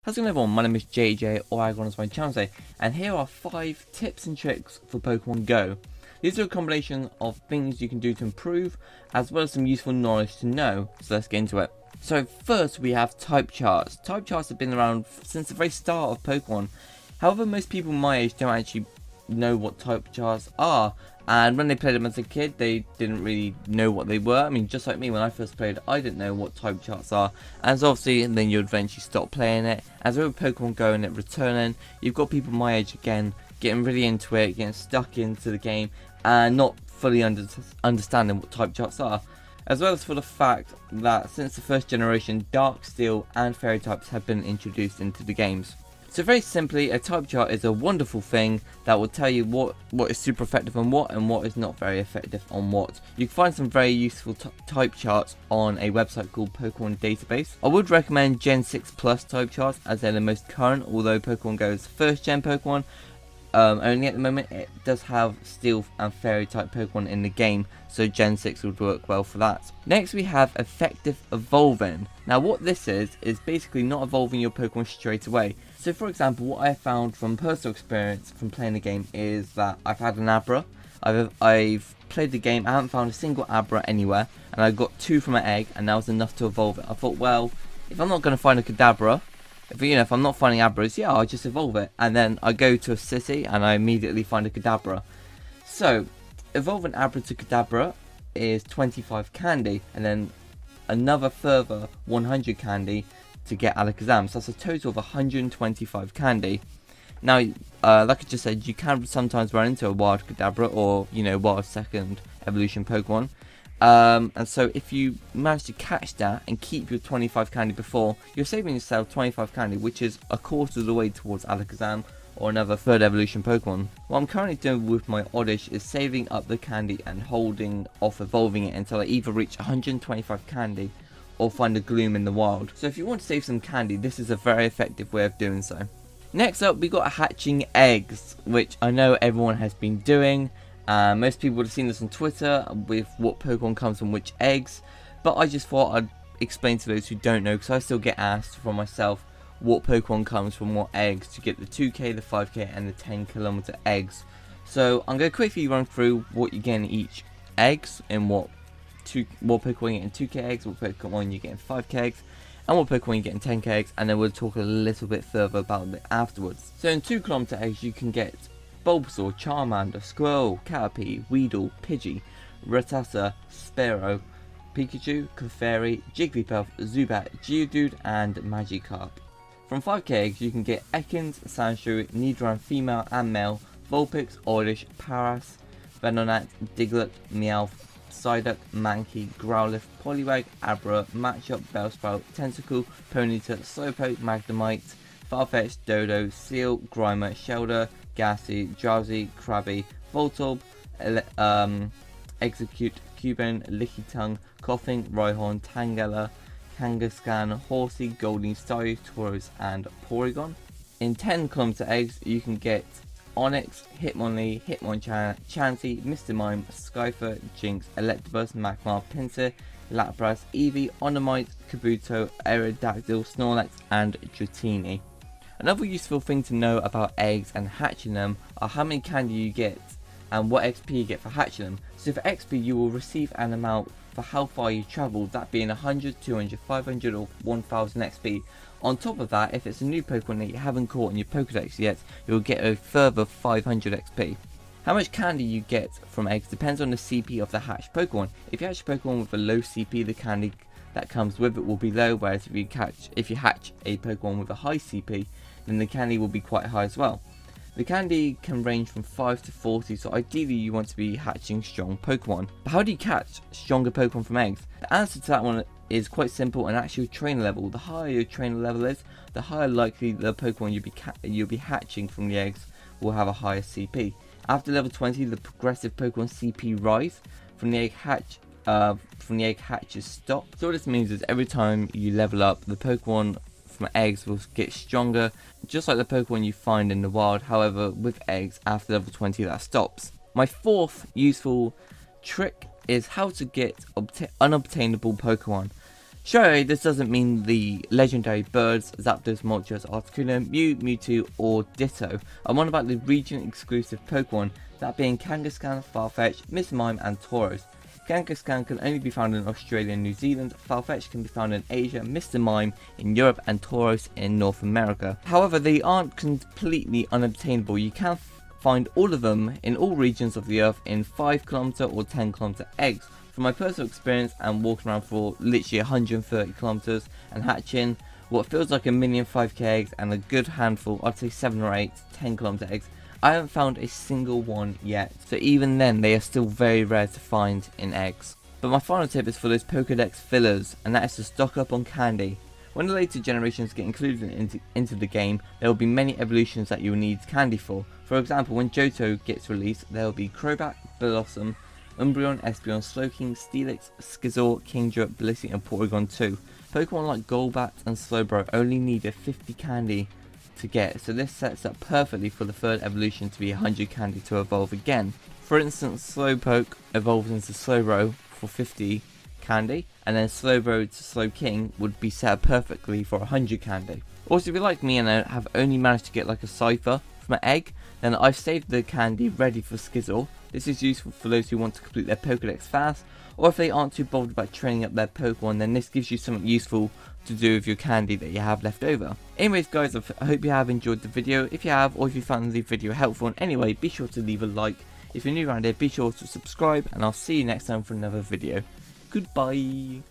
How's it going everyone, my name is JJ, or I on my channel today, and here are 5 tips and tricks for Pokemon Go. These are a combination of things you can do to improve, as well as some useful knowledge to know, so let's get into it. So first we have type charts. Type charts have been around since the very start of Pokemon. However, most people my age don't actually know what type charts are, and when they played them as a kid they didn't really know what they were. I mean, just like me, when I first played I didn't know what type charts are, and so obviously and then you eventually stop playing it. As with Pokemon Go and it returning, you've got people my age again getting really into it, getting stuck into the game and not fully understanding what type charts are, as well as for the fact that since the first generation, Dark, Steel and Fairy types have been introduced into the games. So very simply, a type chart is a wonderful thing that will tell you what is super effective on what is not very effective on what. You can find some very useful type charts on a website called Pokemon Database. I would recommend Gen 6 Plus type charts as they're the most current, although Pokemon Go is first gen Pokemon. Only at the moment it does have Steel and Fairy type Pokemon in the game, so Gen 6 would work well for that. Next we have effective evolving. Now what this is basically not evolving your Pokemon straight away. So for example, what I found from personal experience from playing the game is that I've had an Abra. I've played the game, I haven't found a single Abra anywhere, and I got 2 from an egg, and that was enough to evolve it. I thought, well, if I'm not going to find a Kadabra, if I'm not finding Abras, yeah, I'll just evolve it. And then I go to a city and I immediately find a Kadabra. So, evolving Abra to Kadabra is 25 candy, and then another further 100 candy to get Alakazam. So that's a total of 125 candy. Now, like I just said, you can sometimes run into a wild Kadabra or, wild second evolution Pokemon. And so if you manage to catch that and keep your 25 candy before, you're saving yourself 25 candy, which is a quarter of the way towards Alakazam or another third evolution Pokemon. What I'm currently doing with my Oddish is saving up the candy and holding off evolving it until I either reach 125 candy or find a Gloom in the wild. So if you want to save some candy, this is a very effective way of doing so. Next up, we got hatching eggs, which I know everyone has been doing. Most people would have seen this on Twitter with what Pokemon comes from which eggs, but I just thought I'd explain to those who don't know, because I still get asked from myself what Pokemon comes from what eggs to get the 2k, the 5k and the 10 kilometer eggs. So I'm going to quickly run through what you get in each eggs and what Pokemon you get in 2k eggs, what Pokemon you get in 5k eggs, and what Pokemon you get in 10k eggs, and then we'll talk a little bit further about it afterwards. So in 2 kilometer eggs you can get Bulbasaur, Charmander, Squirrel, Caterpie, Weedle, Pidgey, Rattata, Spearow, Pikachu, Clefairy, Jigglypuff, Zubat, Geodude and Magikarp. From 5k eggs you can get Ekans, Sandshrew, Nidoran female and male, Vulpix, Oddish, Paras, Venonat, Diglett, Meowth, Psyduck, Mankey, Growlithe, Poliwag, Abra, Matchup, Bellsprout, Tentacle, Ponyta, Slowpoke, Magnemite, Farfetch'd, Dodo, Seal, Grimer, Shelder, Gassy, Drowsy, Krabby, Voltorb, Execute, Cubone, Lickitung, Coughing, Rhyhorn, Tangela, Kangaskhan, Horsey, Goldeen, Staryu, Tauros and Porygon. In 10 kilometer eggs you can get Onix, Hitmonlee, Hitmonchan, Chansey, Mr. Mime, Skyfer, Jinx, Electabuzz, Magmar, Pinsir, Lapras, Eevee, Onomite, Kabuto, Aerodactyl, Snorlax and Dratini. Another useful thing to know about eggs and hatching them are how many candy you get and what XP you get for hatching them. So for XP you will receive an amount for how far you travelled, that being 100, 200, 500 or 1000 XP. On top of that, if it's a new Pokemon that you haven't caught in your Pokedex yet, you'll get a further 500 XP. How much candy you get from eggs depends on the CP of the hatched Pokemon. If you hatch a Pokemon with a low CP, the candy that comes with it will be low, whereas if you hatch a Pokemon with a high CP, then the candy will be quite high as well. The candy can range from 5 to 40, so ideally you want to be hatching strong Pokemon. But how do you catch stronger Pokemon from eggs? The answer to that one is quite simple, and actually your trainer level. The higher your trainer level is, the higher likely the Pokemon you'll be hatching from the eggs will have a higher CP. After level 20, the progressive Pokemon CP rise from the egg hatches stop. So what this means is every time you level up, the Pokemon from eggs will get stronger, just like the Pokemon you find in the wild. However, with eggs, after level 20 that stops. My 4th useful trick is how to get unobtainable Pokemon. Straight away, this doesn't mean the legendary birds, Zapdos, Moltres, Articuno, Mew, Mewtwo, or Ditto. I'm on about the region exclusive Pokemon, that being Kangaskhan, Farfetch, Mr. Mime, and Tauros. Kangaskhan can only be found in Australia and New Zealand, Farfetch can be found in Asia, Mr. Mime in Europe, and Tauros in North America. However, they aren't completely unobtainable. You can find all of them in all regions of the earth in 5km or 10km eggs. From my personal experience and walking around for literally 130 kilometers and hatching what feels like a million 5k eggs and a good handful, I'd say 7 or 8 10km eggs, I haven't found a single one yet. So even then, they are still very rare to find in eggs. But my final tip is for those Pokedex fillers, and that is to stock up on candy. When the later generations get included into the game, there will be many evolutions that you will need candy for. For example, when Johto gets released, there will be Crobat, Blossom, Umbreon, Espeon, Slowking, Steelix, Scizor, Kingdra, Blissey, and Porygon 2. Pokemon like Golbat and Slowbro only need a 50 candy to get, so this sets up perfectly for the third evolution to be 100 candy to evolve again. For instance, Slowpoke evolves into Slowbro for 50 candy, and then Slowbro to Slowking would be set up perfectly for 100 candy. Also, if you're like me and I have only managed to get like a cipher from an egg, then I've saved the candy ready for Scizor. This is useful for those who want to complete their Pokedex fast, or if they aren't too bothered about training up their Pokemon, then this gives you something useful to do with your candy that you have left over. Anyways guys, I hope you have enjoyed the video. If you have, or if you found the video helpful in any way, be sure to leave a like. If you're new around here, be sure to subscribe, and I'll see you next time for another video. Goodbye.